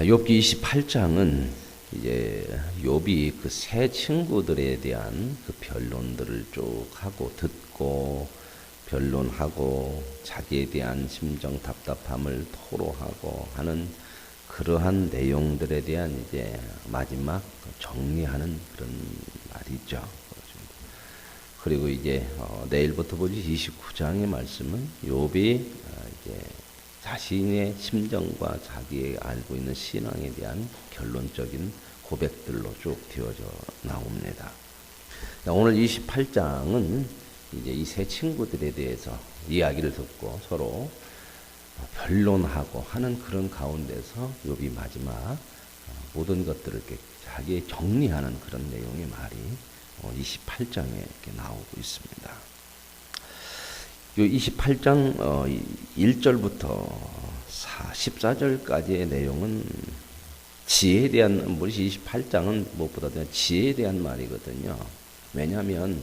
욥기 28장은 이제 욥이 그 세 친구들에 대한 그 변론들을 쭉 하고 듣고 변론하고 자기에 대한 심정 답답함을 토로하고 하는 그러한 내용들에 대한 이제 마지막 정리하는 그런 말이죠. 그리고 이제 내일부터 보지 29장의 말씀은 욥이 이제 자신의 심정과 자기의 알고 있는 신앙에 대한 결론적인 고백들로 쭉 되어져 나옵니다. 오늘 28장은 이제 이 세 친구들에 대해서 이야기를 듣고 서로 변론하고 하는 그런 가운데서 욥이 마지막 모든 것들을 이렇게 자기 정리하는 그런 내용의 말이 28장에 이렇게 나오고 있습니다. 요 28장 1절부터 14절까지의 내용은 지혜에 대한, 우리 28장은 무엇보다 지혜에 대한 말이거든요. 왜냐하면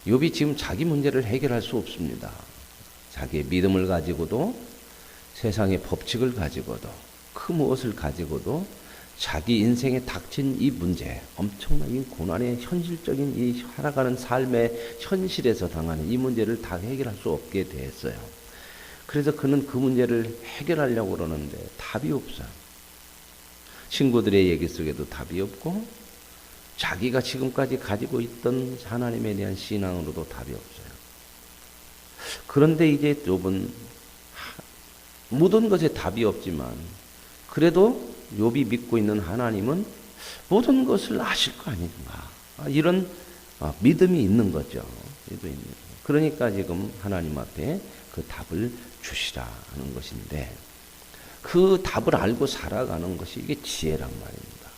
욥이 지금 자기 문제를 해결할 수 없습니다. 자기의 믿음을 가지고도 세상의 법칙을 가지고도 그 무엇을 가지고도 자기 인생에 닥친 이 문제, 엄청난 이 고난의 현실적인 이 살아가는 삶의 현실에서 당하는 이 문제를 다 해결할 수 없게 됐어요. 그래서 그는 그 문제를 해결하려고 그러는데 답이 없어요. 친구들의 얘기 속에도 답이 없고 자기가 지금까지 가지고 있던 하나님에 대한 신앙으로도 답이 없어요. 그런데 이제 욥은 모든 것에 답이 없지만 그래도 욥이 믿고 있는 하나님은 모든 것을 아실 거 아닌가, 이런 믿음이 있는 거죠. 그러니까 지금 하나님 앞에 그 답을 주시라 하는 것인데, 그 답을 알고 살아가는 것이 이게 지혜란 말입니다.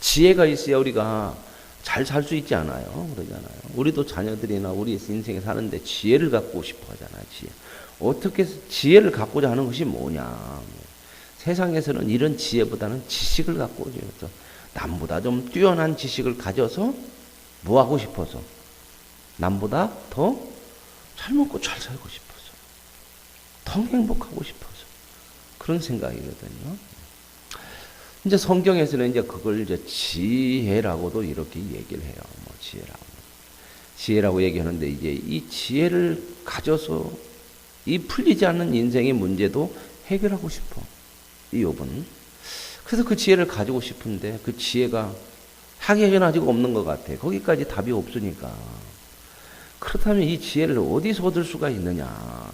지혜가 있어야 우리가 잘 살 수 있지 않아요? 그러잖아요. 우리도 자녀들이나 우리 인생에 사는데 지혜를 갖고 싶어 하잖아요. 지혜. 어떻게 지혜를 갖고자 하는 것이 뭐냐? 세상에서는 이런 지혜보다는 지식을 갖고 오죠. 남보다 좀 뛰어난 지식을 가져서 뭐 하고 싶어서, 남보다 더 잘 먹고 잘 살고 싶어서, 더 행복하고 싶어서, 그런 생각이거든요. 이제 성경에서는 이제 그걸 이제 지혜라고도 이렇게 얘기를 해요. 지혜라고 얘기하는데, 이제 이 지혜를 가져서 이 풀리지 않는 인생의 문제도 해결하고 싶어, 이 욥은. 그래서 그 지혜를 가지고 싶은데 그 지혜가 하기에는 아직 없는 것 같아. 거기까지 답이 없으니까. 그렇다면 이 지혜를 어디서 얻을 수가 있느냐,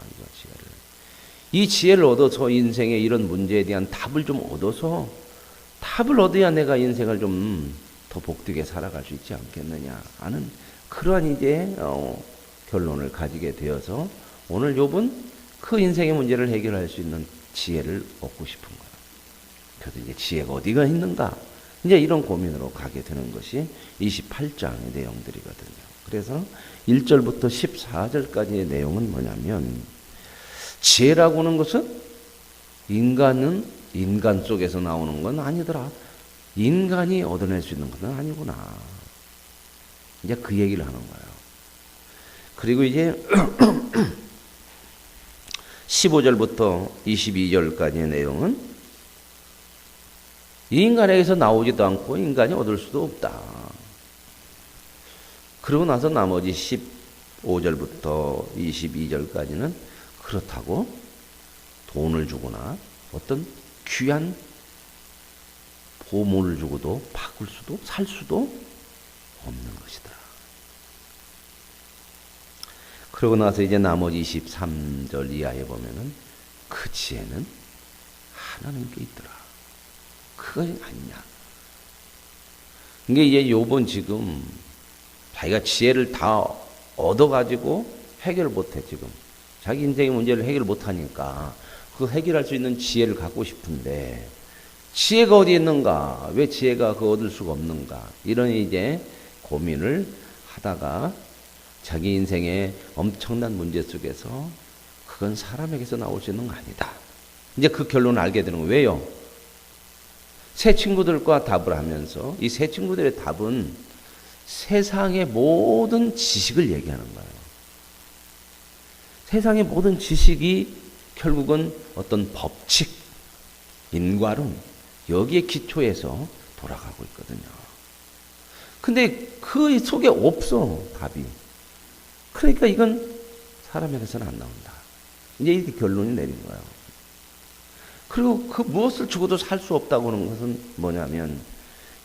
이 지혜를 얻어서 인생의 이런 문제에 대한 답을 좀 얻어서, 답을 얻어야 내가 인생을 좀 더 복되게 살아갈 수 있지 않겠느냐 하는 그러한 이제 결론을 가지게 되어서 오늘 욥은 그 인생의 문제를 해결할 수 있는 지혜를 얻고 싶은 거예요. 그래서 이제 지혜가 어디가 있는가, 이제 이런 고민으로 가게 되는 것이 28장의 내용들이거든요. 그래서 1절부터 14절까지의 내용은 뭐냐면, 지혜라고 하는 것은 인간은 인간 속에서 나오는 건 아니더라. 인간이 얻어낼 수 있는 것은 아니구나. 이제 그 얘기를 하는 거예요. 그리고 이제 15절부터 22절까지의 내용은 인간에게서 나오지도 않고 인간이 얻을 수도 없다. 그러고 나서 나머지 15절부터 22절까지는 그렇다고 돈을 주거나 어떤 귀한 보물을 주고도 바꿀 수도 살 수도 없는 것이다. 그러고 나서 이제 나머지 23절 이하에 보면은 그 지혜는 하나님께 있더라. 그것이 아니냐. 이게 이제 욥은 지금 자기가 지혜를 다 얻어가지고 해결 못해. 지금 자기 인생의 문제를 해결 못하니까 그 해결할 수 있는 지혜를 갖고 싶은데, 지혜가 어디 있는가? 왜 지혜가 그 얻을 수가 없는가? 이런 이제 고민을 하다가 자기 인생의 엄청난 문제 속에서 그건 사람에게서 나올 수 있는 거 아니다. 이제 그 결론을 알게 되는 거예요. 왜요? 세 친구들과 답을 하면서 이 세 친구들의 답은 세상의 모든 지식을 얘기하는 거예요. 세상의 모든 지식이 결국은 어떤 법칙, 인과론, 여기에 기초해서 돌아가고 있거든요. 근데 그 속에 없어, 답이. 그러니까 이건 사람에게서는 안 나온다. 이제 이렇게 결론이 내린 거예요. 그리고 그 무엇을 주고도 살 수 없다고 하는 것은 뭐냐면,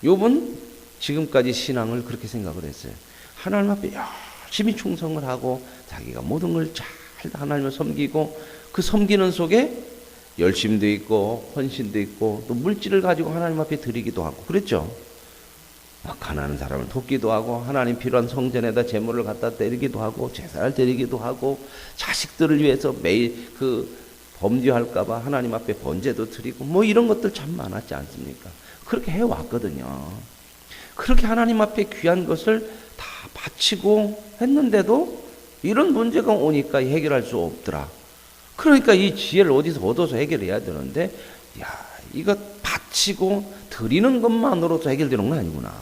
욥은 지금까지 신앙을 그렇게 생각을 했어요. 하나님 앞에 열심히 충성을 하고 자기가 모든 걸 잘 하나님을 섬기고, 그 섬기는 속에 열심도 있고 헌신도 있고 또 물질을 가지고 하나님 앞에 드리기도 하고 그랬죠. 막 가난한 사람을 돕기도 하고 하나님 필요한 성전에다 제물을 갖다 드리기도 하고 제사를 드리기도 하고 자식들을 위해서 매일 그 범죄할까봐 하나님 앞에 번제도 드리고 뭐 이런 것들 참 많았지 않습니까? 그렇게 해왔거든요. 그렇게 하나님 앞에 귀한 것을 다 바치고 했는데도 이런 문제가 오니까 해결할 수 없더라. 그러니까 이 지혜를 어디서 얻어서 해결해야 되는데, 야, 이거 바치고 드리는 것만으로도 해결되는 건 아니구나.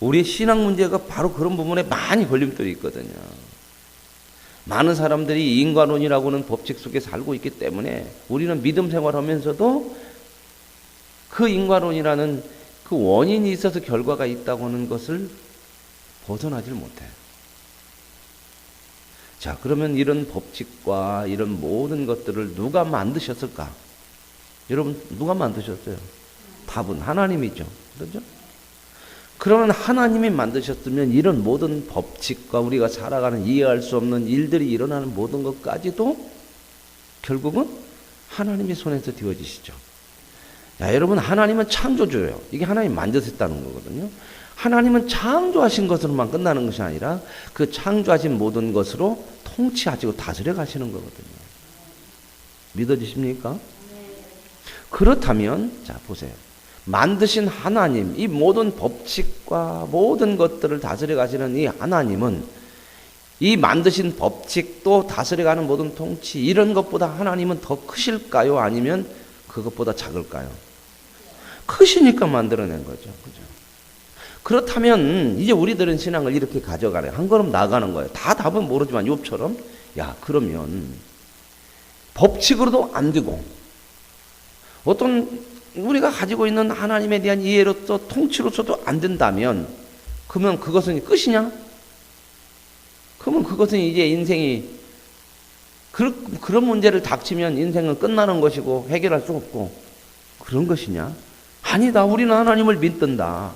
우리의 신앙 문제가 바로 그런 부분에 많이 걸림돌이 있거든요. 많은 사람들이 인과론이라고 하는 법칙 속에 살고 있기 때문에 우리는 믿음 생활하면서도 그 인과론이라는 그 원인이 있어서 결과가 있다고 하는 것을 벗어나질 못해요. 자, 그러면 이런 법칙과 이런 모든 것들을 누가 만드셨을까? 여러분, 누가 만드셨어요? 답은 하나님이죠. 그렇죠? 그러면 하나님이 만드셨으면 이런 모든 법칙과 우리가 살아가는 이해할 수 없는 일들이 일어나는 모든 것까지도 결국은 하나님의 손에서 되어지시죠. 자, 여러분, 하나님은 창조주예요. 이게 하나님이 만드셨다는 거거든요. 하나님은 창조하신 것으로만 끝나는 것이 아니라 그 창조하신 모든 것으로 통치하시고 다스려 가시는 거거든요. 믿어지십니까? 그렇다면 자 보세요. 만드신 하나님, 이 모든 법칙과 모든 것들을 다스려 가시는 이 하나님은 이 만드신 법칙도 다스려 가는 모든 통치 이런 것보다 하나님은 더 크실까요? 아니면 그것보다 작을까요? 크시니까 만들어낸 거죠. 그죠? 그렇다면 이제 우리들은 신앙을 이렇게 가져가래. 한 걸음 나가는 거예요. 다 답은 모르지만 욥처럼 야, 그러면 법칙으로도 안 되고 어떤 우리가 가지고 있는 하나님에 대한 이해로서 통치로서도 안 된다면 그러면 그것은 끝이냐? 그러면 그것은 이제 인생이 그런 문제를 닥치면 인생은 끝나는 것이고 해결할 수 없고 그런 것이냐? 아니다. 우리는 하나님을 믿는다.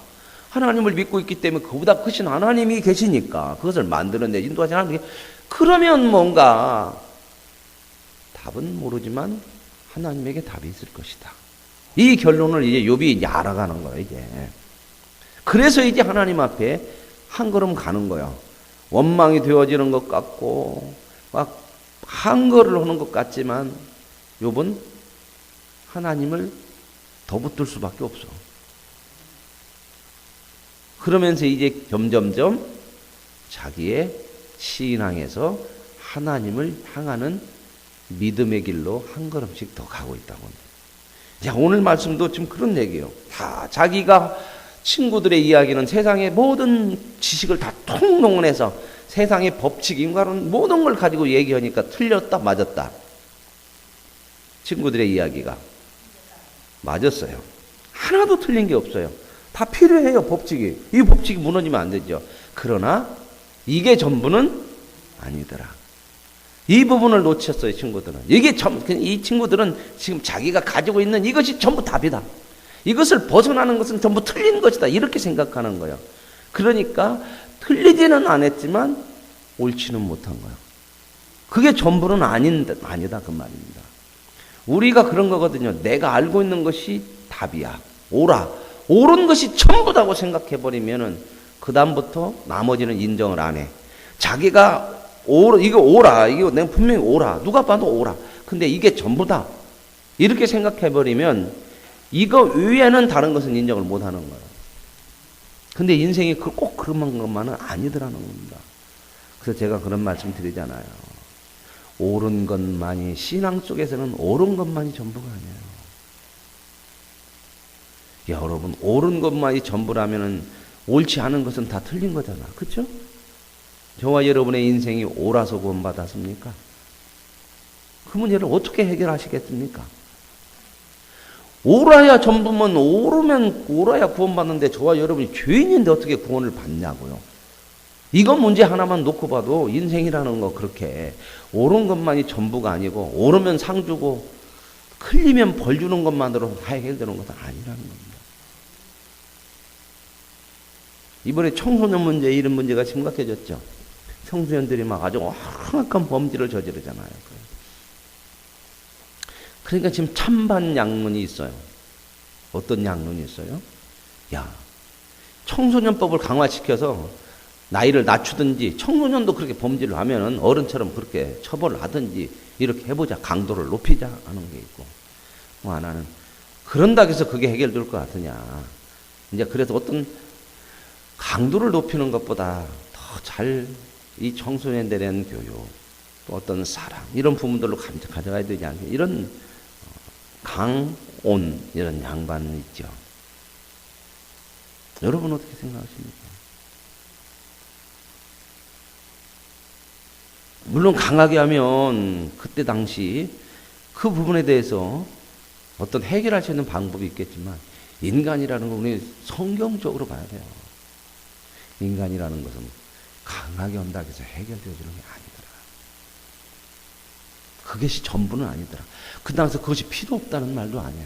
하나님을 믿고 있기 때문에 그보다 크신 하나님이 계시니까 그것을 만드는 데 인도하신 하나님이 그러면 뭔가 답은 모르지만 하나님에게 답이 있을 것이다. 이 결론을 이제 욥이 알아가는 거예요. 이제 그래서 이제 하나님 앞에 한 걸음 가는 거예요. 원망이 되어지는 것 같고 막 한거를 하는 것 같지만 욥은 하나님을 더 붙들 수밖에 없어. 그러면서 이제 점점점 자기의 신앙에서 하나님을 향하는 믿음의 길로 한 걸음씩 더 가고 있다고 합니다. 자, 오늘 말씀도 지금 그런 얘기예요. 다 자기가 친구들의 이야기는 세상의 모든 지식을 다 통농해서 세상의 법칙, 인과론 모든 걸 가지고 얘기하니까 틀렸다, 맞았다. 친구들의 이야기가 맞았어요. 하나도 틀린 게 없어요. 다 필요해요, 법칙이. 이 법칙이 무너지면 안 되죠. 그러나 이게 전부는 아니더라. 이 부분을 놓쳤어요, 친구들은. 이 친구들은 지금 자기가 가지고 있는 이것이 전부 답이다. 이것을 벗어나는 것은 전부 틀린 것이다. 이렇게 생각하는 거예요. 그러니까 틀리지는 않았지만 옳지는 못한 거예요. 그게 전부는 아니다 그 말입니다. 우리가 그런 거거든요. 내가 알고 있는 것이 답이야. 옳은 것이 전부다고 생각해버리면은 그 다음부터 나머지는 인정을 안 해. 자기가 이거 내가 분명히 옳아. 누가 봐도 옳아. 근데 이게 전부다. 이렇게 생각해버리면 이거 위에는 다른 것은 인정을 못 하는 거예요. 근데 인생이 꼭 그런 것만은 아니더라는 겁니다. 그래서 제가 그런 말씀 드리잖아요. 옳은 것만이, 신앙 속에서는 옳은 것만이 전부가 아니에요. 여러분, 옳은 것만이 전부라면은 옳지 않은 것은 다 틀린 거잖아. 그렇죠? 저와 여러분의 인생이 옳아서 구원받았습니까? 그 문제를 어떻게 해결하시겠습니까? 오라야 전부면 오라야 구원받는데 저와 여러분이 죄인인데 어떻게 구원을 받냐고요. 이건 문제 하나만 놓고 봐도 인생이라는 거 그렇게 옳은 것만이 전부가 아니고 오르면 상 주고 틀리면 벌 주는 것만으로 다 해결되는 것은 아니라는 겁니다. 이번에 청소년 문제 이런 문제가 심각해졌죠. 청소년들이 막 아주 험악한 범죄를 저지르잖아요. 그러니까 지금 찬반 양론이 있어요. 어떤 양론이 있어요? 야, 청소년법을 강화시켜서 나이를 낮추든지 청소년도 그렇게 범죄를 하면은 어른처럼 그렇게 처벌을 하든지 이렇게 해보자. 강도를 높이자 하는 게 있고 뭐 하나는 그런다고 해서 그게 해결될 것 같으냐. 이제 그래서 어떤 강도를 높이는 것보다 더 잘 이 청소년들에 대한 교육 또 어떤 사랑 이런 부분들로 가져가야 되지 않겠냐. 이런 강온 이런 양반은 있죠. 여러분 어떻게 생각하십니까? 물론 강하게 하면 그때 당시 그 부분에 대해서 어떤 해결할 수 있는 방법이 있겠지만 인간이라는 건 우리 성경적으로 봐야 돼요. 인간이라는 것은 강하게 한다고 해서 해결되어지는 게 아니더라. 그것이 전부는 아니더라. 그다음에서 그것이 필요 없다는 말도 아니야.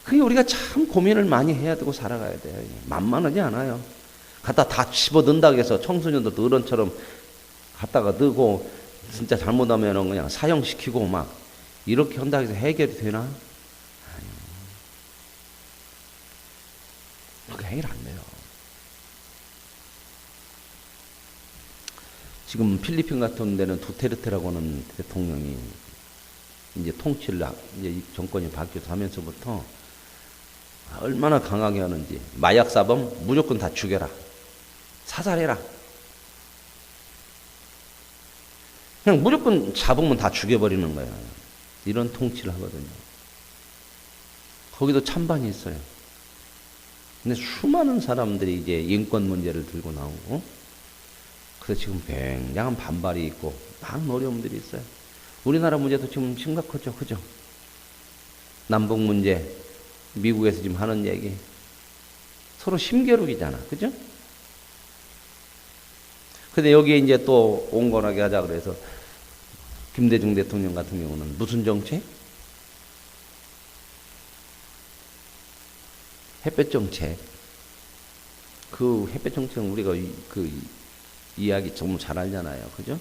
그게 우리가 참 고민을 많이 해야 되고 살아가야 돼요. 만만하지 않아요. 갖다 다 집어넣는다고 해서 청소년도 어른처럼 갖다가 넣고 진짜 잘못하면 그냥 사형시키고 막 이렇게 한다고 해서 해결이 되나? 아니요. 그게 해결 안 돼요. 지금 필리핀 같은 데는 두테르테라고 하는 대통령이 이제 통치를 이제 정권이 바뀌어서 하면서부터 얼마나 강하게 하는지 마약 사범 무조건 다 죽여라. 사살해라. 그냥 무조건 잡으면 다 죽여버리는 거예요. 이런 통치를 하거든요. 거기도 찬반이 있어요. 근데 수많은 사람들이 이제 인권 문제를 들고 나오고 그래서 지금 굉장한 반발이 있고 많은 어려움들이 있어요. 우리나라 문제도 지금 심각하죠. 그죠? 남북 문제, 미국에서 지금 하는 얘기 서로 심겨루기잖아. 그죠? 근데 여기에 이제 또 온건하게 하자 그래서 김대중 대통령 같은 경우는 무슨 정책? 햇볕 정책. 그 햇볕 정책은 우리가 이야기 정말 잘 알잖아요. 그죠?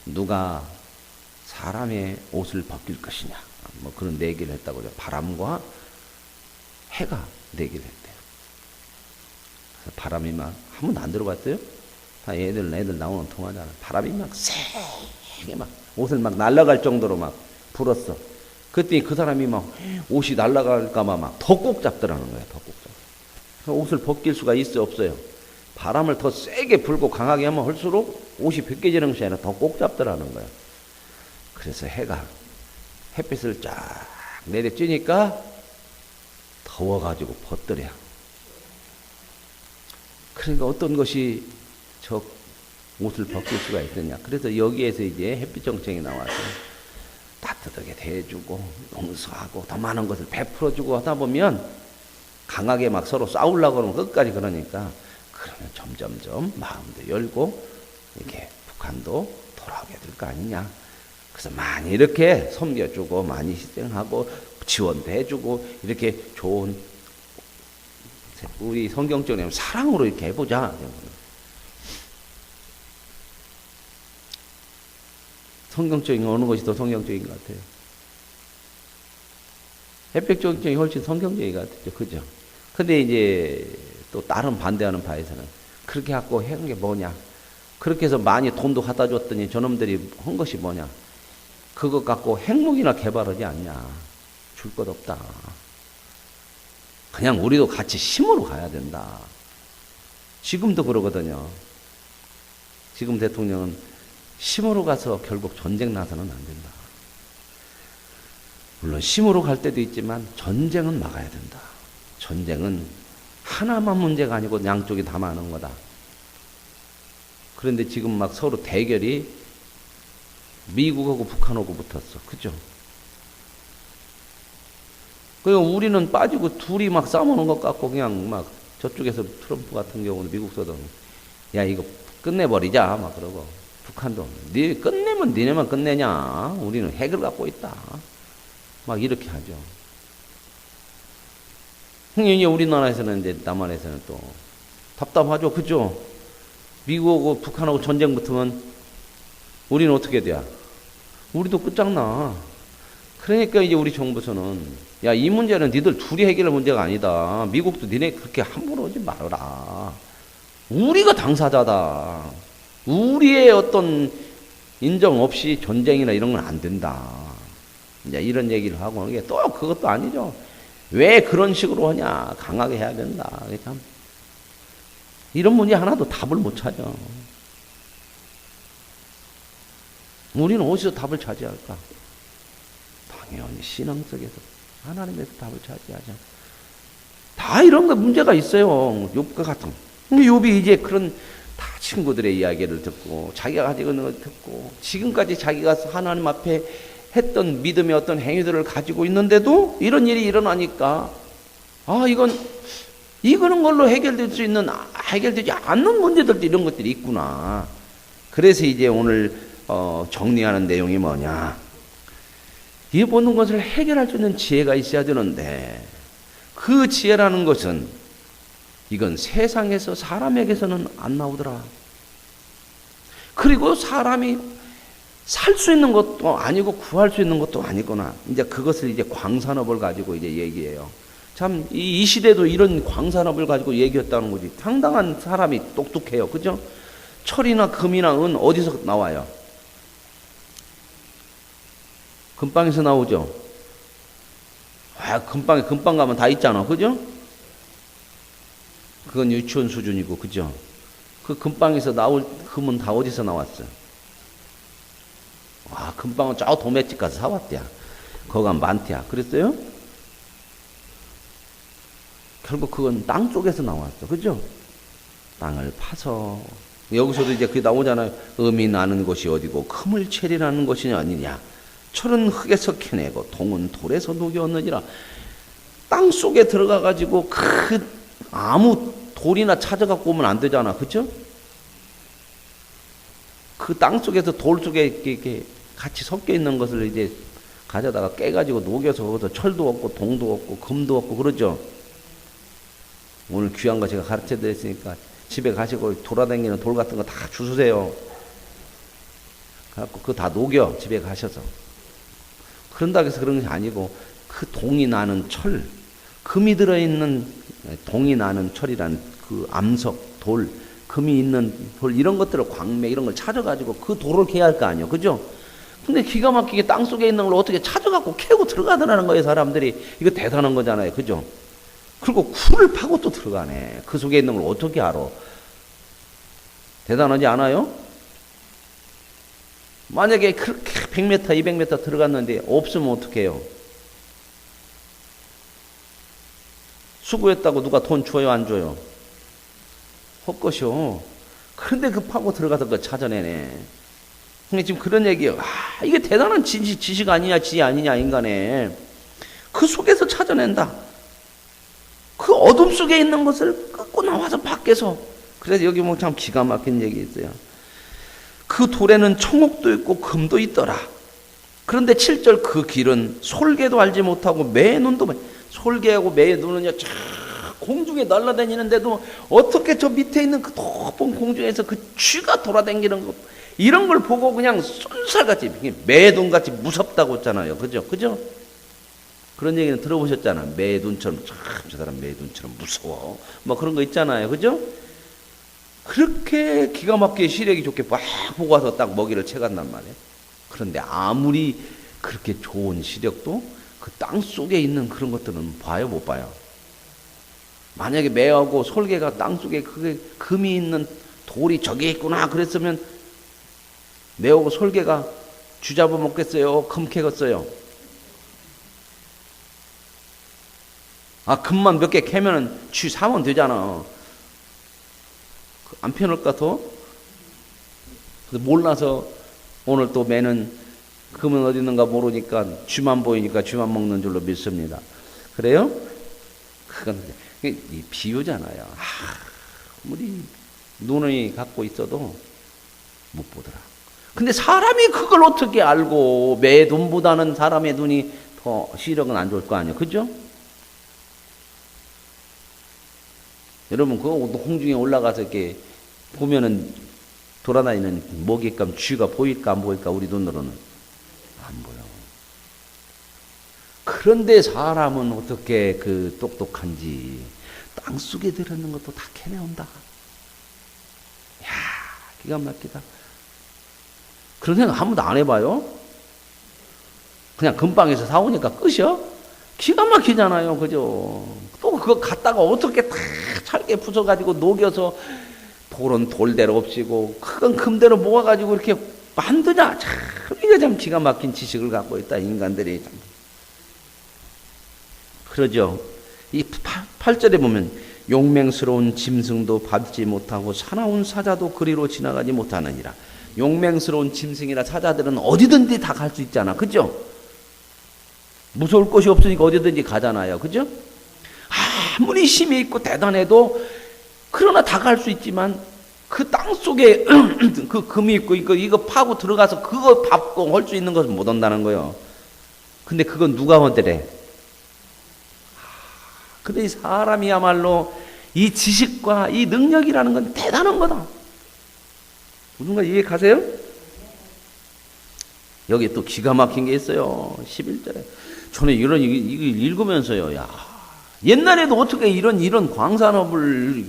누가 사람의 옷을 벗길 것이냐. 뭐 그런 내기를 했다고 그래요. 바람과 해가 내기를 했대요. 그래서 바람이 막, 한 번도 안 들어봤어요? 다 애들 나오는 통화잖아. 바람이 막 세게 막 옷을 막 날아갈 정도로 막 불었어. 그랬더니 그 사람이 막 옷이 날아갈까봐 막 더 꼭 잡더라는 거예요. 더 꼭 잡. 그래서 옷을 벗길 수가 있어요? 없어요? 바람을 더 세게 불고 강하게 하면 할수록 옷이 벗겨지는 것이 아니라 더 꼭 잡더라는 거예요. 그래서 해가 햇빛을 쫙 내려쬐니까 더워가지고 벗더려. 그러니까 어떤 것이 저 옷을 벗길 수가 있느냐. 그래서 여기에서 이제 햇빛 정책이 나와서 따뜻하게 대해주고 용서하고 더 많은 것을 베풀어주고 하다 보면 강하게 막 서로 싸우려고 하면 끝까지 그러니까 그러면 점점점 마음도 열고 이렇게 북한도 돌아오게 될 거 아니냐. 그래서 많이 이렇게 섬겨주고 많이 희생하고 지원도 해주고 이렇게 좋은 우리 성경적으로 사랑으로 이렇게 해보자. 성경적인 어느 것이 더 성경적인 것 같아요? 햇볕 정책이 훨씬 성경적인 것 같죠. 그죠? 근데 이제 또 다른 반대하는 바에서는 그렇게 갖고 한 게 뭐냐. 그렇게 해서 많이 돈도 갖다 줬더니 저놈들이 한 것이 뭐냐. 그것 갖고 핵무기나 개발하지 않냐. 줄 것 없다. 그냥 우리도 같이 힘으로 가야 된다. 지금도 그러거든요. 지금 대통령은 힘으로 가서 결국 전쟁 나서는 안 된다. 물론 힘으로 갈 때도 있지만 전쟁은 막아야 된다. 전쟁은 하나만 문제가 아니고 양쪽이 다 많은 거다. 그런데 지금 막 서로 대결이 미국하고 북한하고 붙었어. 그죠? 우리는 빠지고 둘이 막 싸우는 것 같고 그냥 막 저쪽에서 트럼프 같은 경우는 미국서도 야 이거 끝내버리자 막 그러고 북한도 네 끝내면 니네만 끝내냐 우리는 핵을 갖고 있다 막 이렇게 하죠. 이제 우리나라에서는 이제 남한에서는 또 답답하죠, 그죠? 미국하고 북한하고 전쟁 붙으면 우리는 어떻게 돼야? 우리도 끝장나. 그러니까 이제 우리 정부에서는 야, 이 문제는 니들 둘이 해결할 문제가 아니다. 미국도 니네 그렇게 함부로 오지 말아라. 우리가 당사자다. 우리의 어떤 인정 없이 전쟁이나 이런 건 안 된다. 이제 이런 얘기를 하고 이게 또 그것도 아니죠. 왜 그런 식으로 하냐? 강하게 해야 된다. 참 이런 문제 하나도 답을 못 찾아. 우리는 어디서 답을 차지할까? 당연히 신앙 속에서 하나님에서 답을 차지하죠. 다 이런 거 문제가 있어요. 욥과 같은. 근데 욥이 이제 그런 다 친구들의 이야기를 듣고 자기가 가지고 있는 걸 듣고 지금까지 자기가 하나님 앞에 했던 믿음의 어떤 행위들을 가지고 있는데도 이런 일이 일어나니까 아 이거는 걸로 해결될 수 있는 해결되지 않는 문제들도 이런 것들이 있구나. 그래서 이제 오늘 정리하는 내용이 뭐냐? 이 모든 것을 해결할 수 있는 지혜가 있어야 되는데 그 지혜라는 것은 이건 세상에서 사람에게서는 안 나오더라. 그리고 사람이 살 수 있는 것도 아니고 구할 수 있는 것도 아니구나. 이제 그것을 이제 광산업을 가지고 이제 얘기해요. 참 이 시대도 이런 광산업을 가지고 얘기했다는 거지. 상당한 사람이 똑똑해요. 그죠? 철이나 금이나 은 어디서 나와요? 금방에서 나오죠. 아, 금방 가면 다 있잖아. 그죠? 그건 유치원 수준이고, 그죠? 그 금방에서 나올 금은 다 어디서 나왔어? 아, 금방은 저 도매집 가서 사왔대야. 거기 가면 많대야. 그랬어요? 결국 그건 땅 쪽에서 나왔어. 그죠? 땅을 파서. 여기서도 이제 그게 나오잖아요. 음이 나는 곳이 어디고, 금을 채리라는 곳이 아니냐. 철은 흙에서 캐내고 동은 돌에서 녹여느니라. 땅 속에 들어가 가지고 그 아무 돌이나 찾아갖고 오면 안 되잖아. 그죠? 그 땅 속에서 돌 속에 이렇게 같이 섞여 있는 것을 이제 가져다가 깨가지고 녹여서 거기서 철도 없고 동도 없고 금도 없고 그러죠. 오늘 귀한 거 제가 가르쳐 드렸으니까 집에 가시고 돌아다니는 돌 같은 거 다 주우세요. 그래갖고 그거 다 녹여 집에 가셔서. 그런다고 해서 그런 것이 아니고 그 동이 나는 철, 금이 들어있는 동이 나는 철이라는 그 암석, 돌, 금이 있는 돌 이런 것들을 광매 이런 걸 찾아가지고 그 돌을 캐야 할 거 아니에요. 그죠? 근데 기가 막히게 땅 속에 있는 걸 어떻게 찾아갖고 캐고 들어가더라는 거예요. 사람들이. 이거 대단한 거잖아요. 그죠? 그리고 굴을 파고 또 들어가네. 그 속에 있는 걸 어떻게 알아? 대단하지 않아요? 만약에 그렇게 100m, 200m 들어갔는데 없으면 어떡해요? 수고했다고 누가 돈 줘요, 안 줘요? 헛것이요. 그런데 그 파고 들어가서 그거 찾아내네. 근데 지금 그런 얘기예요. 아, 이게 대단한 지식 아니냐, 지혜 아니냐, 인간의. 그 속에서 찾아낸다. 그 어둠 속에 있는 것을 끊고 나와서 밖에서. 그래서 여기 뭐 참 기가 막힌 얘기 있어요. 그 돌에는 청옥도 있고 금도 있더라. 그런데 7절 그 길은 솔개도 알지 못하고 매의 눈도 솔개하고 매의 눈은요 쫙 공중에 날아다니는데도 어떻게 저 밑에 있는 그 높은 공중에서 그 쥐가 돌아다니는 것 이런 걸 보고 그냥 쏜살같이 매의 눈같이 무섭다고 했잖아요. 그죠? 그죠? 그런 얘기는 들어보셨잖아요. 매의 눈처럼 참 저 사람 매의 눈처럼 무서워. 뭐 그런 거 있잖아요. 그죠? 그렇게 기가 막히게 시력이 좋게 막 보고 와서 딱 먹이를 채간단 말이에요. 그런데 아무리 그렇게 좋은 시력도 그 땅 속에 있는 그런 것들은 봐요, 못 봐요? 만약에 매하고 솔개가 땅 속에 그게 금이 있는 돌이 저기 있구나 그랬으면 매하고 솔개가 쥐 잡아 먹겠어요? 금 캐겠어요? 아, 금만 몇 개 캐면은 쥐 사면 되잖아. 안 편할까 더? 몰라서 오늘 또 매는 금은 어디 있는가 모르니까 쥐만 보이니까 쥐만 먹는 줄로 믿습니다. 그래요? 그건 이 비유잖아요. 아무리 눈이 갖고 있어도 못 보더라. 근데 사람이 그걸 어떻게 알고, 매 눈보다는 사람의 눈이 더 시력은 안 좋을 거 아니에요. 그죠? 여러분, 그거 홍중에 올라가서 이렇게 보면은 돌아다니는 먹잇감, 쥐가 보일까 안 보일까? 우리 눈으로는 안 보여. 그런데 사람은 어떻게 그 똑똑한지 땅속에 들어있는 것도 다 캐내온다. 이야, 기가 막히다. 그런 생각 한 번도 안 해봐요? 그냥 금방에서 사오니까 끝이요? 기가 막히잖아요. 그죠? 또 그거 갖다가 어떻게 다 잘게 부숴가지고 녹여서 돌은 돌대로 없이고 그건 금대로 모아가지고 이렇게 만드냐. 참, 이게 참 기가 막힌 지식을 갖고 있다, 인간들이. 그러죠. 이 8절에 보면 용맹스러운 짐승도 밟지 못하고 사나운 사자도 그리로 지나가지 못하느니라. 용맹스러운 짐승이나 사자들은 어디든지 다 갈 수 있잖아. 그죠? 무서울 것이 없으니까 어디든지 가잖아요. 그죠? 아무리 힘이 있고 대단해도 그러나 다 갈 수 있지만 그 땅 속에 그 금이 있고 이거 파고 들어가서 그거 밟고 할 수 있는 것은 못 한다는 거예요. 근데 그건 누가 하더래? 근데 이 사람이야말로 이 지식과 이 능력이라는 건 대단한 거다. 누군가 이해 가세요? 여기 또 기가 막힌 게 있어요. 11절에. 저는 이거 읽으면서요. 야, 옛날에도 어떻게 이런 광산업을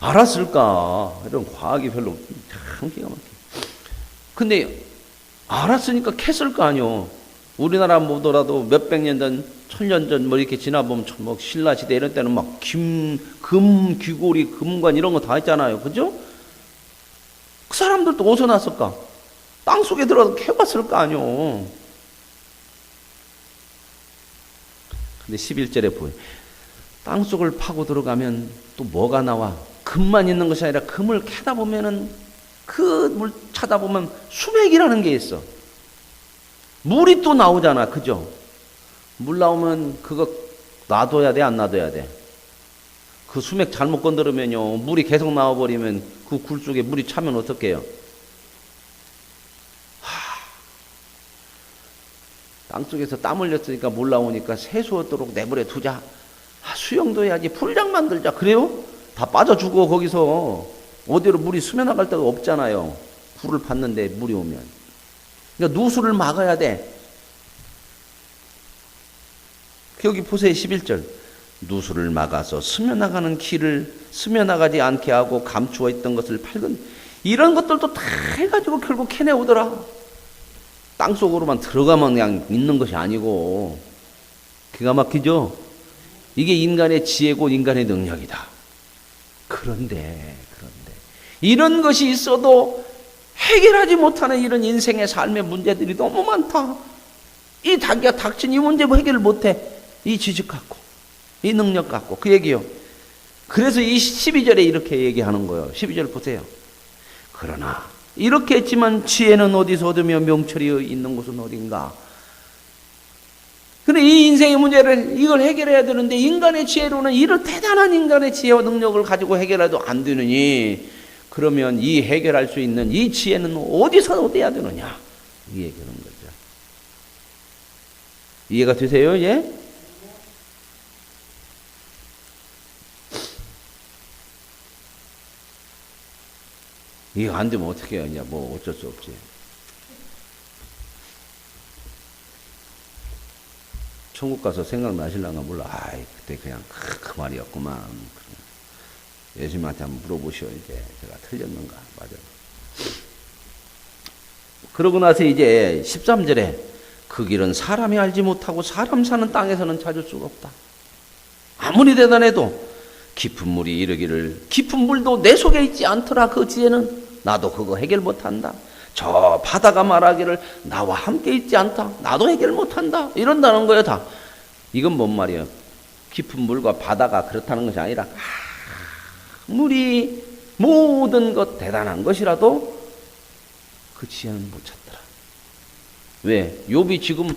알았을까? 이런 과학이 별로 참 기가 막혀. 근데 알았으니까 캤을 거 아니요. 우리나라 보더라도 몇백 년 전, 1000년 전 뭐 이렇게 지나보면 뭐 신라 시대 이런 때는 막 금, 귀고리, 금관 이런 거 다 했잖아요. 그죠? 그 사람들도 어디서 났을까? 땅 속에 들어가서 캐봤을 거 아니요. 근데 11절에 보여. 땅 속을 파고 들어가면 또 뭐가 나와? 금만 있는 것이 아니라 금을 캐다 보면은 그 물 찾아보면 수맥이라는 게 있어. 물이 또 나오잖아. 그죠? 물 나오면 그거 놔둬야 돼, 안 놔둬야 돼? 그 수맥 잘못 건드리면요, 물이 계속 나와버리면 그 굴 속에 물이 차면 어떡해요? 땅속에서 땀 흘렸으니까 물 나오니까 세수하도록 내버려 두자. 수영도 해야지. 풀장 만들자. 그래요? 다 빠져 죽어. 거기서 어디로 물이 스며 나갈 데가 없잖아요. 굴을 팠는데 물이 오면. 그러니까 누수를 막아야 돼. 여기 보세요. 11절. 누수를 막아서 스며 나가는 길을 스며 나가지 않게 하고 감추어 있던 것을 팔건, 이런 것들도 다 해가지고 결국 캐내오더라. 땅속으로만 들어가면 그냥 있는 것이 아니고. 기가 막히죠? 이게 인간의 지혜고 인간의 능력이다. 그런데 이런 것이 있어도 해결하지 못하는 이런 인생의 삶의 문제들이 너무 많다. 이 자기가 닥친 이 문제 해결을 못해. 이 지식 갖고, 이 능력 갖고. 그 얘기요. 그래서 이 12절에 이렇게 얘기하는 거예요. 12절 보세요. 그러나 이렇게 했지만 지혜는 어디서 얻으며 명철이 있는 곳은 어딘가. 근데 이 인생의 문제를 이걸 해결해야 되는데 인간의 지혜로는 이런 대단한 인간의 지혜와 능력을 가지고 해결해도 안 되느니, 그러면 이 해결할 수 있는 이 지혜는 어디서 얻어야 되느냐, 이 얘기하는 거죠. 이해가 되세요? 예? 이거 안 되면 어떻게 해야 하냐, 뭐 어쩔 수 없지. 천국 가서 생각나실랑가 몰라. 아이, 그때 그냥 그 말이었구만. 예수님한테 한번 물어보시오. 이제 제가 틀렸는가. 맞아. 그러고 나서 이제 13절에 그 길은 사람이 알지 못하고 사람 사는 땅에서는 찾을 수가 없다. 아무리 대단해도 깊은 물이 이르기를 깊은 물도 내 속에 있지 않더라. 그 지혜는 나도 그거 해결 못한다. 저 바다가 말하기를 나와 함께 있지 않다. 나도 해결 못한다. 이런다는 거예요. 다. 이건 뭔 말이에요? 깊은 물과 바다가 그렇다는 것이 아니라 물이 모든 것 대단한 것이라도 그 지혜는 못 찾더라. 왜? 욥이 지금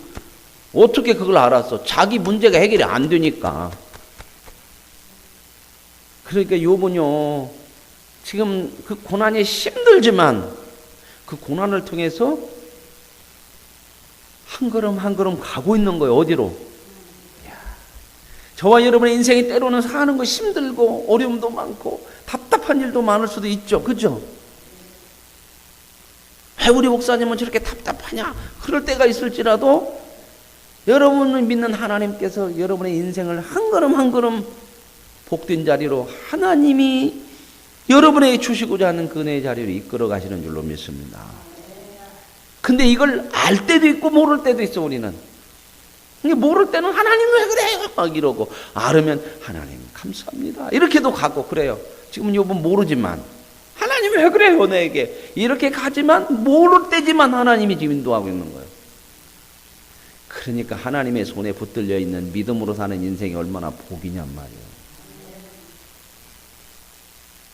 어떻게 그걸 알았어? 자기 문제가 해결이 안 되니까. 그러니까 욥은요, 지금 그 고난이 힘들지만 그 고난을 통해서 한 걸음 한 걸음 가고 있는 거예요. 어디로? 저와 여러분의 인생이 때로는 사는 거 힘들고 어려움도 많고 답답한 일도 많을 수도 있죠. 그죠? 왜 우리 목사님은 저렇게 답답하냐? 그럴 때가 있을지라도 여러분을 믿는 하나님께서 여러분의 인생을 한 걸음 한 걸음 복된 자리로 하나님이 여러분에게 주시고자 하는 그 은혜의 자리로 이끌어 가시는 줄로 믿습니다. 근데 이걸 알 때도 있고 모를 때도 있어, 우리는. 근데 모를 때는 하나님 왜 그래요? 막 이러고, 알으면 하나님 감사합니다. 이렇게도 가고 그래요. 지금 욥은 모르지만 하나님 왜 그래요 내게? 이렇게 가지만 모를 때지만 하나님이 지금 인도하고 있는 거예요. 그러니까 하나님의 손에 붙들려 있는 믿음으로 사는 인생이 얼마나 복이냔 말이에요.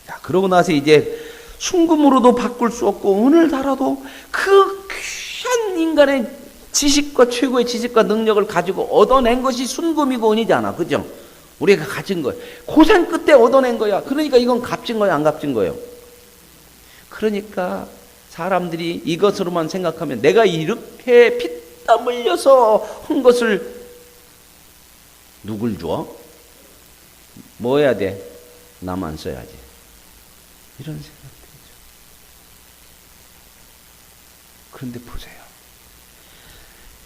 자, 그러고 나서 이제 순금으로도 바꿀 수 없고 은을 달아도 그 귀한 인간의 지식과 최고의 지식과 능력을 가지고 얻어낸 것이 순금이고 은이잖아. 그죠? 우리가 가진 거예요. 고생 끝에 얻어낸 거야. 그러니까 이건 값진 거야, 안 값진 거예요? 그러니까 사람들이 이것으로만 생각하면 내가 이렇게 피땀 흘려서 한 것을 누굴 줘? 뭐 해야 돼? 나만 써야지. 이런 생각 들죠. 그런데 보세요.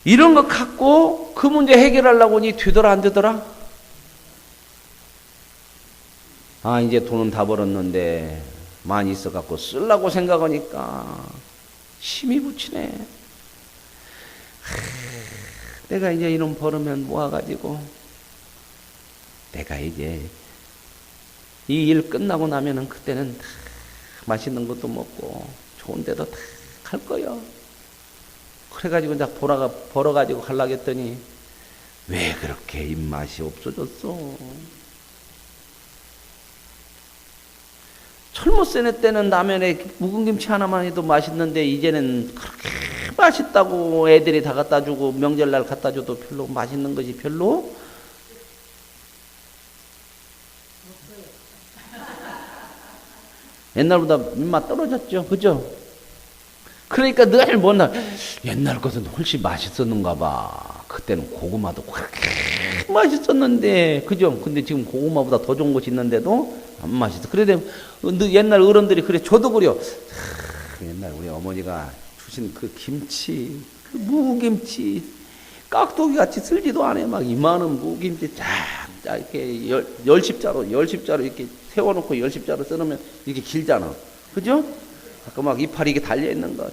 이런 거 갖고 그 문제 해결하려고 하니 되더라 안 되더라? 아, 이제 돈은 다 벌었는데 많이 있어갖고 쓰려고 생각하니까 힘이 붙이네. 내가 이제 이런 벌으면 모아가지고 내가 이제 이 일 끝나고 나면은 그때는 다 맛있는 것도 먹고 좋은 데도 다 갈 거야. 그래가지고 이제 벌어가지고 가려고 했더니 왜 그렇게 입맛이 없어졌어? 젊었을 때는 라면에 묵은 김치 하나만 해도 맛있는데 이제는 그렇게 맛있다고 애들이 다 갖다 주고 명절날 갖다 줘도 별로 맛있는 것이 별로 옛날보다 입맛 떨어졌죠. 그죠? 그러니까 늘 뭐나 옛날 것은 훨씬 맛있었는가 봐. 그때는 고구마도 그렇게 맛있었는데, 그죠? 근데 지금 고구마보다 더 좋은 것이 있는데도 안 맛있어. 그래도 옛날 어른들이 그래. 저도 그래요. 옛날 우리 어머니가 주신 그 김치, 그 무김치, 깍두기 같이 쓸지도 않아요. 막 이만한 무김치 쫙 이렇게 열십자로 이렇게 세워놓고 열십자로 썰으면 이렇게 길잖아. 그죠? 아까 막 이파리 이게 달려있는 거.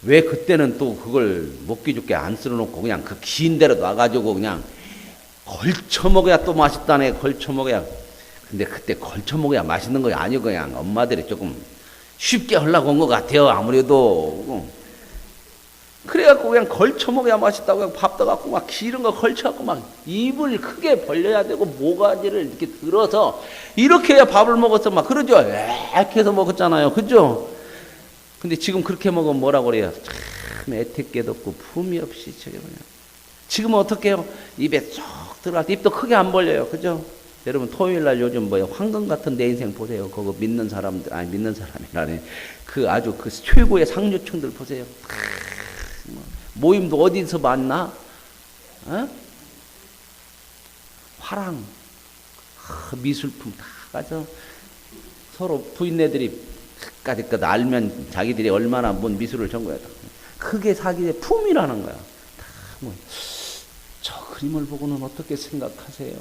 왜 그때는 또 그걸 먹기 좋게 안 썰어놓고 그냥 그 긴 대로 놔가지고 그냥 걸쳐 먹어야 또 맛있다네. 걸쳐 먹어야. 근데 그때 걸쳐 먹어야 맛있는 거 아니고 그냥 엄마들이 조금 쉽게 하려고 한 것 같아요. 아무래도. 그래갖고 그냥 걸쳐 먹어야 맛있다고 그냥 밥 떠갖고 막 기른 거 걸쳐갖고 막 입을 크게 벌려야 되고 모가지를 이렇게 들어서 이렇게 해야 밥을 먹었어. 막 그러죠. 이렇게 해서 먹었잖아요. 그죠? 근데 지금 그렇게 먹으면 뭐라고 그래요? 참 애태깨도 없고 품이 없이 저게 그냥. 지금은 어떻게 해요? 입에 쏙 들어갈 때 입도 크게 안 벌려요. 그죠? 여러분 토요일날 요즘 뭐예요? 황금 같은 내 인생 보세요. 그거 믿는 사람들, 아니 믿는 사람이라네. 그 아주 그 최고의 상류층들 보세요. 모임도 어디서 만나? 어? 화랑, 미술품 다 가져. 서로 부인네들이 까짓것 알면 자기들이 얼마나 뭔 미술을 전공했다. 그게 자기의 품이라는 거야. 저 그림을 보고는 어떻게 생각하세요?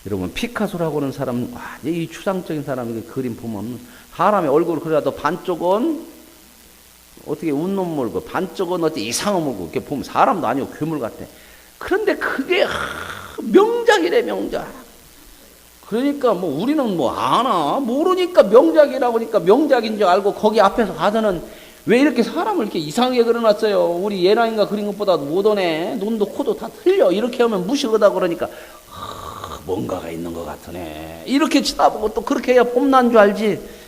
여러분 피카소라고 하는 사람, 이 추상적인 사람이 그림 보면 사람의 얼굴을 그려도 반쪽은 어떻게 웃는 물고 반쪽은 어떻게 이상한 물고 이렇게 보면 사람도 아니고 괴물 같아. 그런데 그게 명작이래, 명작. 그러니까 뭐 우리는 뭐 아나 모르니까 명작이라고 하니까 명작인 줄 알고 거기 앞에서 가서는 왜 이렇게 사람을 이렇게 이상하게 그려놨어요? 우리 예나인가 그린 것보다 못하네. 눈도 코도 다 틀려. 이렇게 하면 무식하다 그러니까 뭔가가 있는 것 같으네. 이렇게 쳐다보고 또 그렇게 해야 폼난 줄 알지.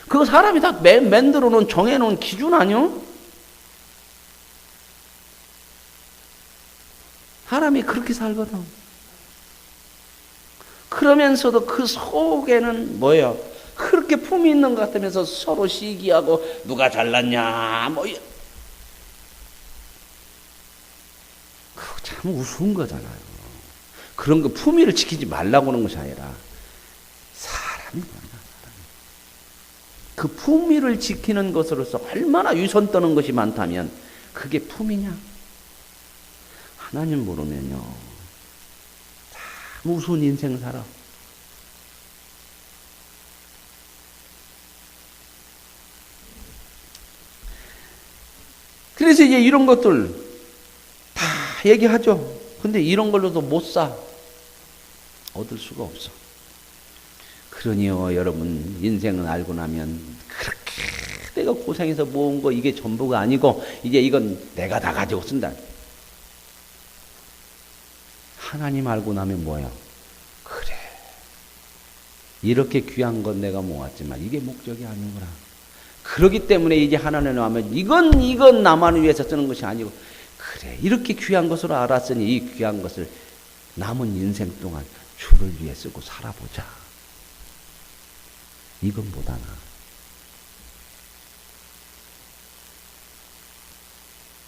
그거 사람이 다 만들어 놓은 정해 놓은 기준 아니요? 사람이 그렇게 살거든. 그러면서도 그 속에는 뭐예요? 그렇게 품이 있는 것 같으면서 서로 시기하고 누가 잘났냐 뭐 그거 참 우스운 거잖아요. 그런 거 품위를 지키지 말라고 하는 것이 아니라 사람이 뭐냐, 그 품위를 지키는 것으로서 얼마나 위선 떠는 것이 많다면 그게 품위냐? 하나님 모르면요 참 우스운 인생 살아. 그래서 이제 이런 것들 다 얘기하죠. 근데 이런 걸로도 못 사. 얻을 수가 없어. 그러니요, 여러분, 인생은 알고 나면 그렇게 내가 고생해서 모은 거 이게 전부가 아니고 이제 이건 내가 다 가지고 쓴다. 하나님 알고 나면 뭐야? 그래. 이렇게 귀한 건 내가 모았지만 이게 목적이 아니구나. 그렇기 때문에 이제 하나님 하면 이건 나만을 위해서 쓰는 것이 아니고 그래 이렇게 귀한 것으로 알았으니 이 귀한 것을 남은 인생 동안 주를 위해 쓰고 살아보자. 이건 못하나.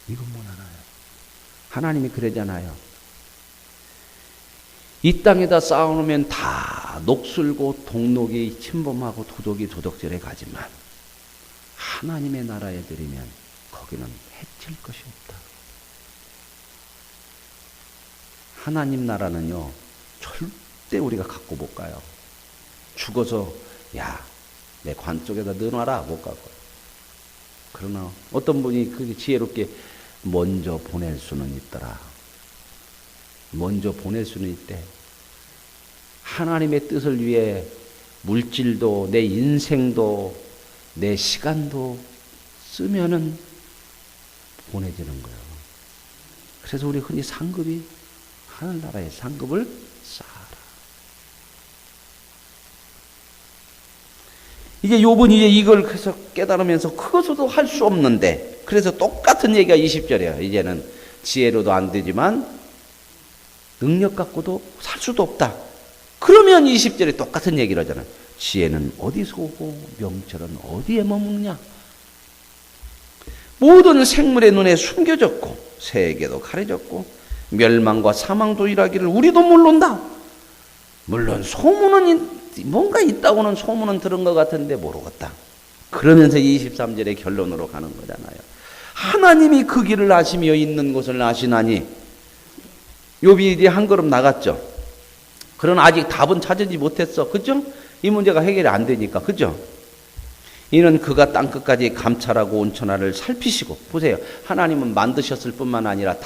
이건 못하나요. 하나님이 그러잖아요. 이 땅에다 쌓아놓으면 다 녹슬고 동록이 침범하고 도적이 도적질해 가지만 하나님의 나라에 들이면 거기는 해칠 것이 없다. 하나님 나라는요 절대 우리가 갖고 못 가요. 죽어서 야 내 관 쪽에다 넣어놔라 못 가고. 그러나 어떤 분이 그게 지혜롭게 먼저 보낼 수는 있더라. 먼저 보낼 수는 있대. 하나님의 뜻을 위해 물질도 내 인생도 내 시간도 쓰면은 보내지는 거예요. 그래서 우리 흔히 상급이 하늘나라의 상급을 쌓아라. 이제 욥은 이제 이걸 그래서 깨달으면서 그것도 할 수 없는데 그래서 똑같은 얘기가 20절이에요. 이제는 지혜로도 안 되지만 능력 갖고도 살 수도 없다. 그러면 20절에 똑같은 얘기를 하잖아요. 지혜는 어디서 오고 명철은 어디에 머무느냐. 모든 생물의 눈에 숨겨졌고 세계도 가려졌고 멸망과 사망도 일하기를 우리도 모른다. 물론 소문은 뭔가 있다고는 소문은 들은 것 같은데 모르겠다. 그러면서 23절의 결론으로 가는 거잖아요. 하나님이 그 길을 아시며 있는 곳을 아시나니. 욥이 이제 한 걸음 나갔죠. 그러나 아직 답은 찾지 못했어. 그죠? 이 문제가 해결이 안 되니까. 그죠? 이는 그가 땅끝까지 감찰하고 온천하를 살피시고. 보세요. 하나님은 만드셨을 뿐만 아니라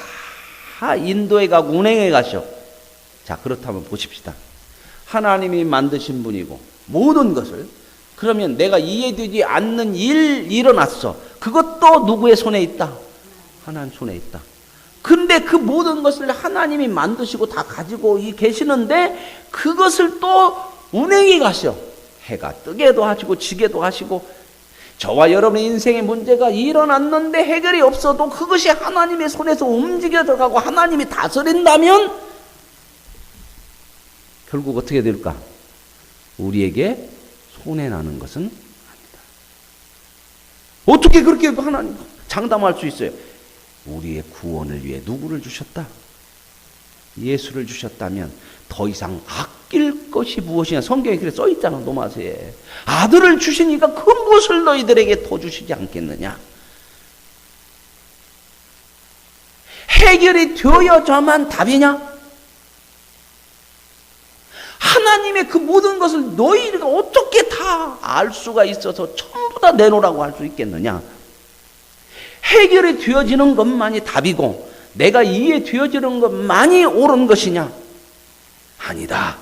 다 인도에 가고 운행에 가셔. 자, 그렇다면 보십시다. 하나님이 만드신 분이고 모든 것을 그러면 내가 이해되지 않는 일 일어났어. 그것도 누구의 손에 있다? 하나님 손에 있다. 근데 그 모든 것을 하나님이 만드시고 다 가지고 계시는데 그것을 또 운행해 가셔. 해가 뜨게도 하시고 지게도 하시고 저와 여러분의 인생의 문제가 일어났는데 해결이 없어도 그것이 하나님의 손에서 움직여져 가고 하나님이 다스린다면 결국 어떻게 될까? 우리에게 손해나는 것은 아니다. 어떻게 그렇게 하나님 장담할 수 있어요? 우리의 구원을 위해 누구를 주셨다? 예수를 주셨다면 더 이상 아낄 것이 무엇이냐. 성경에 그래 써있잖아. 로마서에 아들을 주시니까 그 무엇을 너희들에게 더 주시지 않겠느냐. 해결이 되어야만 답이냐? 하나님의 그 모든 것을 너희가 어떻게 다 알 수가 있어서 전부 다 내놓으라고 할 수 있겠느냐. 해결이 되어지는 것만이 답이고 내가 이해되어지는 것만이 옳은 것이냐? 아니다.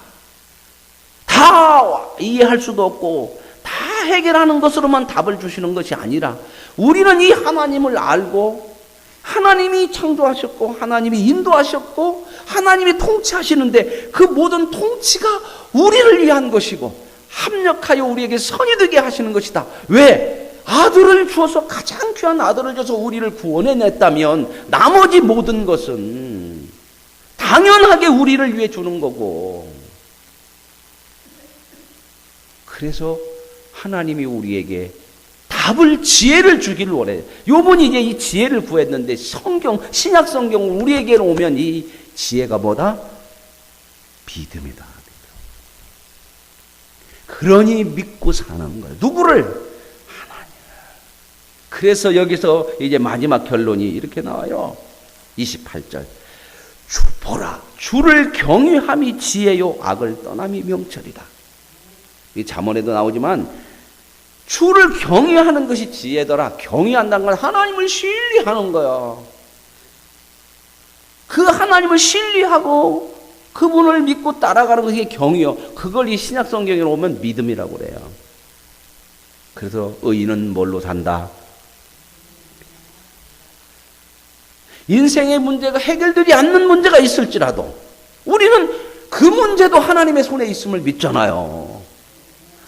다 이해할 수도 없고 다 해결하는 것으로만 답을 주시는 것이 아니라 우리는 이 하나님을 알고 하나님이 창조하셨고 하나님이 인도하셨고 하나님이 통치하시는데 그 모든 통치가 우리를 위한 것이고 합력하여 우리에게 선이 되게 하시는 것이다. 왜? 아들을 주어서 가장 귀한 아들을 줘서 우리를 구원해냈다면 나머지 모든 것은 당연하게 우리를 위해 주는 거고. 그래서 하나님이 우리에게 답을, 지혜를 주기를 원해요. 요번이 이제 이 지혜를 구했는데 신약 성경 우리에게 오면 이 지혜가 뭐다? 믿음이다. 그러니 믿고 사는 거예요. 누구를? 하나님을. 그래서 여기서 이제 마지막 결론이 이렇게 나와요. 28절. 보라, 주를 경외함이 지혜요, 악을 떠남이 명철이다. 이 잠언에도 나오지만 주를 경외하는 것이 지혜더라. 경외한다는 건 하나님을 신뢰하는 거야. 그 하나님을 신뢰하고 그분을 믿고 따라가는 것이 경외요. 그걸 이 신약 성경에 오면 믿음이라고 그래요. 그래서 의인은 뭘로 산다? 인생의 문제가 해결되지 않는 문제가 있을지라도 우리는 그 문제도 하나님의 손에 있음을 믿잖아요.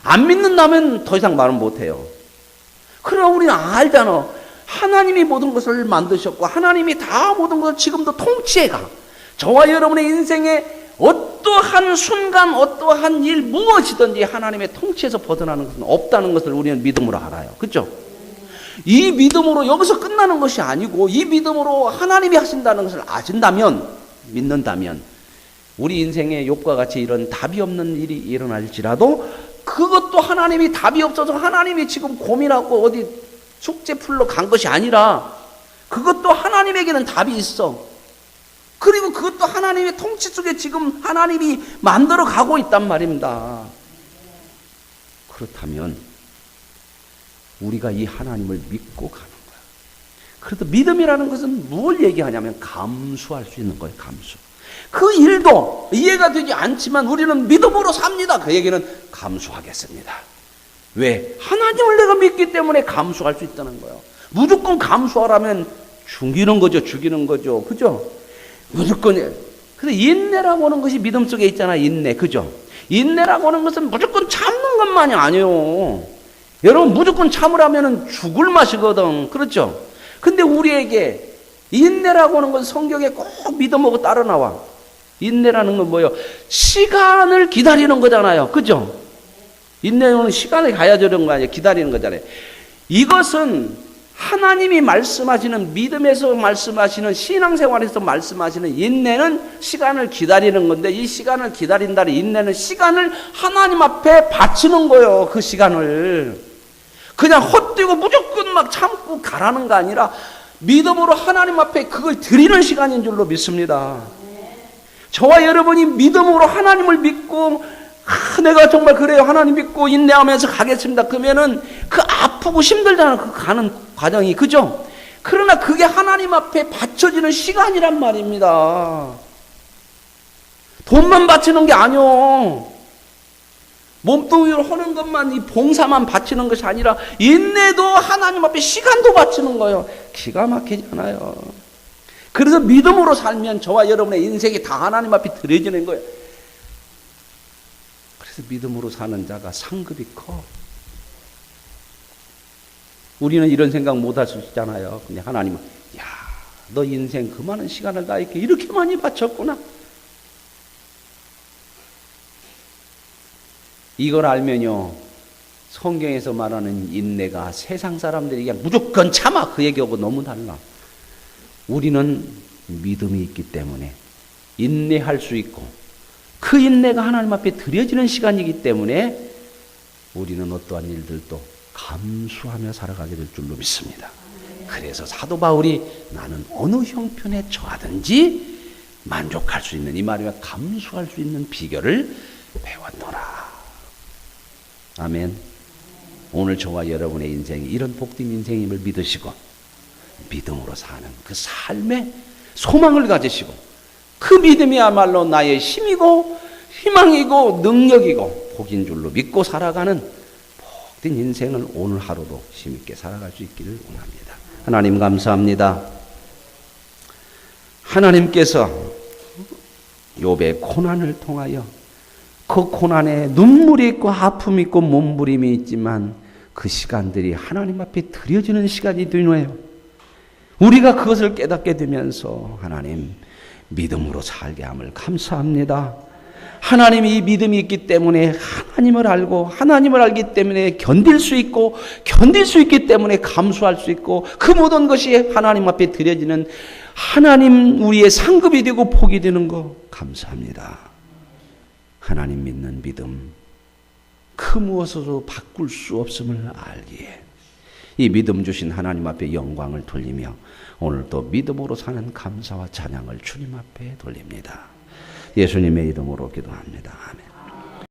안 믿는다면 더 이상 말은 못해요. 그러나 우리는 알잖아. 하나님이 모든 것을 만드셨고 하나님이 다 모든 것을 지금도 통치해가. 저와 여러분의 인생에 어떠한 순간 어떠한 일 무엇이든지 하나님의 통치에서 벗어나는 것은 없다는 것을 우리는 믿음으로 알아요. 그렇죠? 이 믿음으로 여기서 끝나는 것이 아니고 이 믿음으로 하나님이 하신다는 것을 아신다면, 믿는다면 우리 인생에 욕과 같이 이런 답이 없는 일이 일어날지라도 그것도 하나님이 답이 없어서 하나님이 지금 고민하고 어디 숙제 풀러 간 것이 아니라 그것도 하나님에게는 답이 있어. 그리고 그것도 하나님의 통치 속에 지금 하나님이 만들어 가고 있단 말입니다. 그렇다면 우리가 이 하나님을 믿고 가는 거야. 그래서 믿음이라는 것은 뭘 얘기하냐면 감수할 수 있는 거예요. 감수. 그 일도 이해가 되지 않지만 우리는 믿음으로 삽니다. 그 얘기는 감수하겠습니다. 왜? 하나님을 내가 믿기 때문에 감수할 수 있다는 거예요. 무조건 감수하라면 죽이는 거죠. 죽이는 거죠. 그죠? 무조건. 그래서 인내라고 하는 것이 믿음 속에 있잖아요. 인내. 그죠? 인내라고 하는 것은 무조건 참는 것만이 아니에요. 여러분 무조건 참으라면 죽을 맛이거든. 그렇죠? 근데 우리에게 인내라고 하는 건 성경에 꼭 믿음하고 따라 나와. 인내라는 건 뭐예요? 시간을 기다리는 거잖아요. 그죠? 인내는 시간을 가야 되는 거 아니에요. 기다리는 거잖아요. 이것은 하나님이 말씀하시는, 믿음에서 말씀하시는, 신앙생활에서 말씀하시는 인내는 시간을 기다리는 건데, 이 시간을 기다린다는 인내는 시간을 하나님 앞에 바치는 거예요. 그 시간을 그냥 헛되고 무조건 막 참고 가라는 거 아니라 믿음으로 하나님 앞에 그걸 드리는 시간인 줄로 믿습니다. 저와 여러분이 믿음으로 하나님을 믿고 내가 정말 그래요. 하나님 믿고 인내하면서 가겠습니다. 그러면은 그 아프고 힘들잖아요. 그 가는 과정이. 그죠? 그러나 그게 하나님 앞에 바쳐지는 시간이란 말입니다. 돈만 바치는 게 아니요. 몸뚱이로 하는 것만, 이 봉사만 바치는 것이 아니라 인내도 하나님 앞에 시간도 바치는 거예요. 기가 막히잖아요. 그래서 믿음으로 살면 저와 여러분의 인생이 다 하나님 앞에 드려지는 거예요. 그래서 믿음으로 사는 자가 상급이 커. 우리는 이런 생각 못 할 수 있잖아요. 근데 하나님은 야, 너 인생 그 많은 시간을 다 이렇게 많이 바쳤구나. 이걸 알면요, 성경에서 말하는 인내가 세상 사람들이 그냥 무조건 참아 그 얘기하고 너무 달라. 우리는 믿음이 있기 때문에 인내할 수 있고 그 인내가 하나님 앞에 드려지는 시간이기 때문에 우리는 어떠한 일들도 감수하며 살아가게 될 줄로 믿습니다. 그래서 사도 바울이 나는 어느 형편에 처하든지 만족할 수 있는, 이 말이면 감수할 수 있는 비결을 배웠노라. 아멘. 오늘 저와 여러분의 인생이 이런 복된 인생임을 믿으시고 믿음으로 사는 그 삶의 소망을 가지시고 그 믿음이야말로 나의 힘이고 희망이고 능력이고 복인 줄로 믿고 살아가는 복된 인생을 오늘 하루도 힘있게 살아갈 수 있기를 원합니다. 하나님 감사합니다. 하나님께서 욥의 고난을 통하여 그 고난에 눈물이 있고 아픔이 있고 몸부림이 있지만 그 시간들이 하나님 앞에 드려지는 시간이 되네요. 우리가 그것을 깨닫게 되면서 하나님, 믿음으로 살게 함을 감사합니다. 하나님이 이 믿음이 있기 때문에 하나님을 알고 하나님을 알기 때문에 견딜 수 있고 견딜 수 있기 때문에 감수할 수 있고 그 모든 것이 하나님 앞에 드려지는 하나님 우리의 상급이 되고 복이 되는 거 감사합니다. 하나님 믿는 믿음 그 무엇으로 바꿀 수 없음을 알기에 이 믿음 주신 하나님 앞에 영광을 돌리며 오늘도 믿음으로 사는 감사와 찬양을 주님 앞에 돌립니다. 예수님의 이름으로 기도합니다. 아멘.